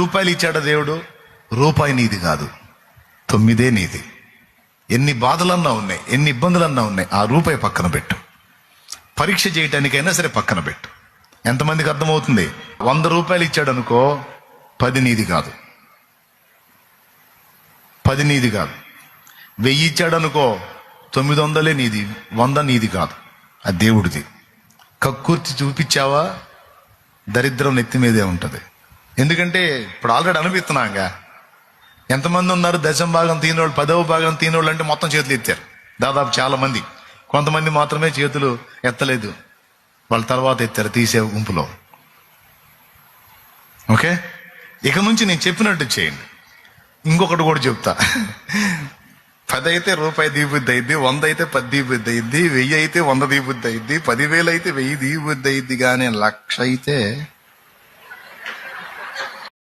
రూపాయలు ఇచ్చాడు దేవుడు, రూపాయి నీది కాదు, 9 నీది. ఎన్ని బాధలన్నా ఉన్నాయి, ఎన్ని ఇబ్బందులన్నా ఉన్నాయి, ఆ రూపాయి పక్కన పెట్టు. పరీక్ష చేయటానికైనా సరే పక్కన పెట్టు. ఎంతమందికి అర్థమవుతుంది? 100 రూపాయలు ఇచ్చాడు అనుకో, 10 నీది కాదు, 10 నీది కాదు. 1000 ఇచ్చాడు అనుకో, 900 నీది, 100 నీది కాదు, అది దేవుడిది. కక్కుర్తి చూపించావా, దరిద్రం నెత్తి మీదే ఉంటది. ఎందుకంటే ఇప్పుడు ఆల్రెడీ అనిపిస్తున్నాగా. ఎంతమంది ఉన్నారు దశం భాగం తీనోళ్ళు, 10వ భాగం తీనోళ్ళు అంటే మొత్తం చేతులు ఎత్తారు దాదాపు చాలా మంది. కొంతమంది మాత్రమే చేతులు ఎత్తలేదు, వాళ్ళ తర్వాత ఎత్తారు తీసే గుంపులో. ఓకే, ఇక నుంచి నేను చెప్పినట్టు చేయండి. ఇంకొకటి కూడా చెప్తా. 10 అయితే రూపాయి దీబుద్ధి అయింది, 100 అయితే 10 దీబుద్ధి అయింది, 1000 అయితే 100 దీబుద్ధి అయింది, 10,000 అయితే 1000 దీబుద్ధి అయింది. కానీ 1,00,000 అయితే